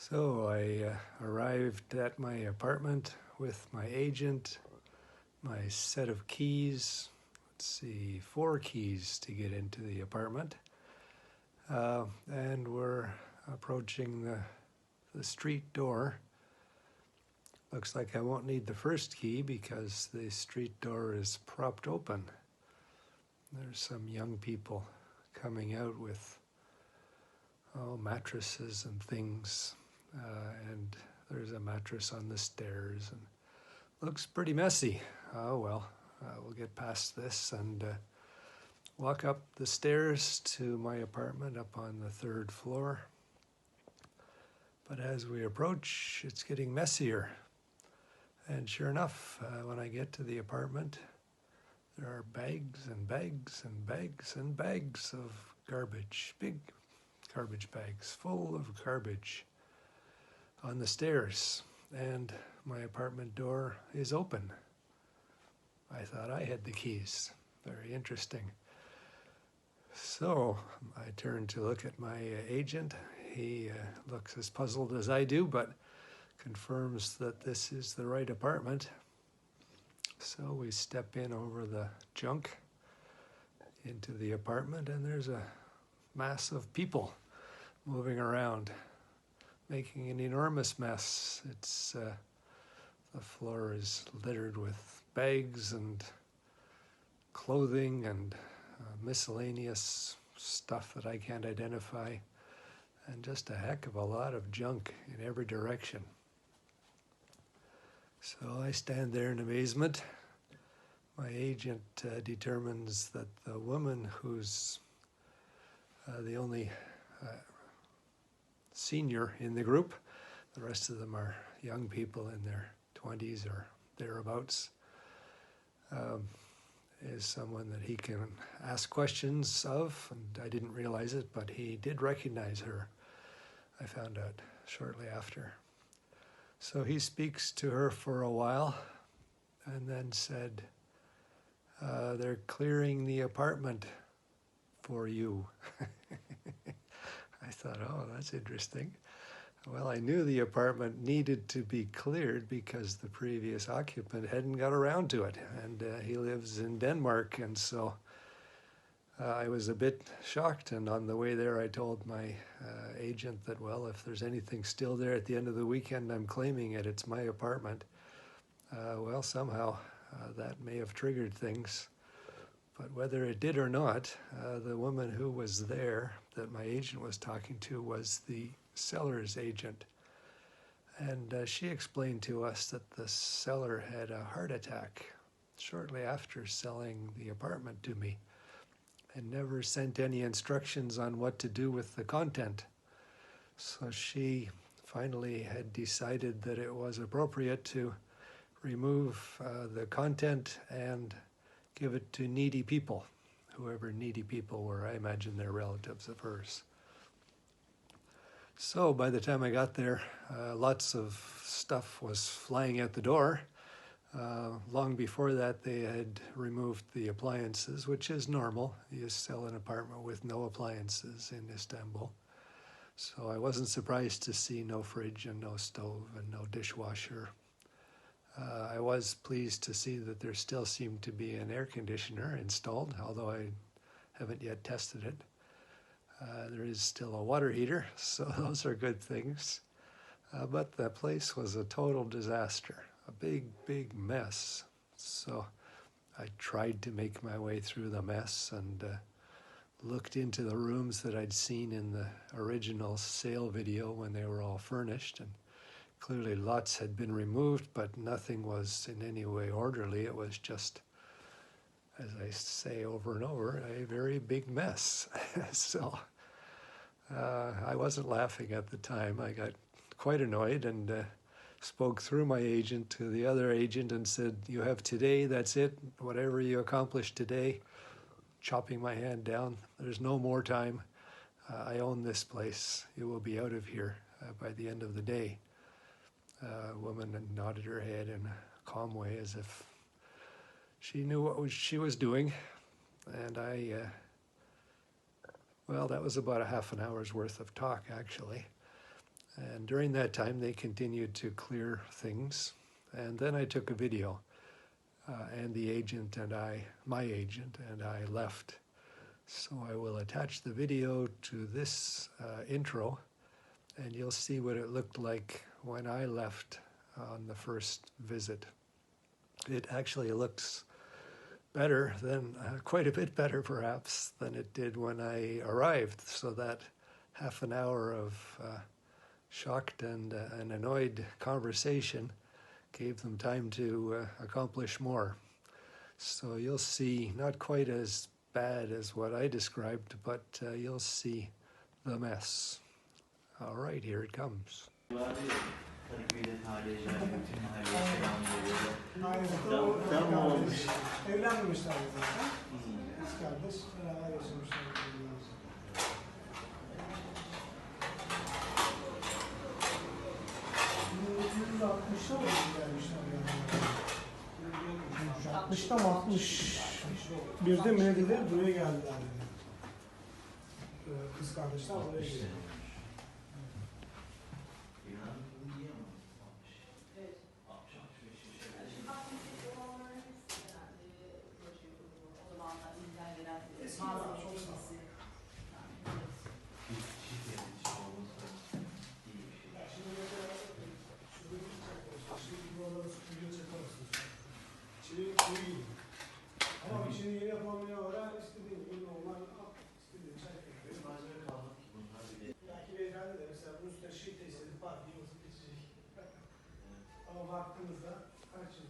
So I arrived at my apartment with my agent, my set of keys. Let's see, 4 keys to get into the apartment. And we're approaching the street door. Looks like I won't need the first key because the street door is propped open. There's some young people coming out with mattresses and things. And there's a mattress on the stairs and looks pretty messy. Oh well, we'll get past this and walk up the stairs to my apartment up on the 3rd floor. But as we approach, it's getting messier. And sure enough, when I get to the apartment, there are bags and bags and bags and bags of garbage, big garbage bags full of garbage on the stairs, and my apartment door is open. I thought I had the keys. Very interesting. So I turned to look at my agent. He looks as puzzled as I do, but confirms that this is the right apartment. So we step in over the junk into the apartment, and there's a mass of people moving around, making an enormous mess. It's the floor is littered with bags and clothing and miscellaneous stuff that I can't identify, and just a heck of a lot of junk in every direction. So I stand there in amazement. My agent determines that the woman who's the only senior in the group, the rest of them are young people in their 20s or thereabouts, is someone that he can ask questions of, and I didn't realize it, but he did recognize her. I found out shortly after. So he speaks to her for a while and then said, they're clearing the apartment for you. I thought, oh, that's interesting. Well, I knew the apartment needed to be cleared because the previous occupant hadn't got around to it, and he lives in Denmark, and so I was a bit shocked, and on the way there I told my agent that, well, if there's anything still there at the end of the weekend, I'm claiming it. It's my apartment. Well, somehow that may have triggered things, but whether it did or not, the woman who was there that my agent was talking to was the seller's agent, and she explained to us that the seller had a heart attack shortly after selling the apartment to me, and never sent any instructions on what to do with the content. So she finally had decided that it was appropriate to remove the content and give it to needy people, whoever needy people were. I imagine they're relatives of hers. So by the time I got there, lots of stuff was flying out the door. Long before that, they had removed the appliances, which is normal. You sell an apartment with no appliances in Istanbul. So I wasn't surprised to see no fridge and no stove and no dishwasher. I was pleased to see that there still seemed to be an air conditioner installed, although I haven't yet tested it. There is still a water heater, so those are good things. But the place was a total disaster. A big, big mess. So I tried to make my way through the mess and looked into the rooms that I'd seen in the original sale video when they were all furnished. And clearly lots had been removed, but nothing was in any way orderly. It was just, as I say over and over, a very big mess. So I wasn't laughing at the time. I got quite annoyed and spoke through my agent to the other agent and said, you have today, that's it, whatever you accomplish today, chopping my hand down, there's no more time. I own this place. You will be out of here by the end of the day. A woman nodded her head in a calm way as if she knew what she was doing. And well, that was about a half an hour's worth of talk, actually. And during that time, they continued to clear things. And then I took a video, and the agent and my agent and I left. So I will attach the video to this intro, and you'll see what it looked like when I left on the first visit. It actually looks better than, quite a bit better perhaps, than it did when I arrived. So that half an hour of shocked and annoyed conversation gave them time to accomplish more. So you'll see, not quite as bad as what I described, but you'll see the mess. All right, here it comes. Evlenmemişler zaten. Kız kardeş beraber yaşamışlar. 1960'ta mı gelmişler yani? 60'ta mı 61'de mi ne dedi? Buraya geldiler dedi. Kız kardeşler buraya geldi. Ama şimdi yeni yapamıyor var. İstediğin gibi normal istediğin çay koyuyor. Malzeme kalmadı ki bunlar bile. Belki beyefendi de mesela bunun üstüne şil tesiri var diye basıp geçecek. Ama baktığımızda kaç yıl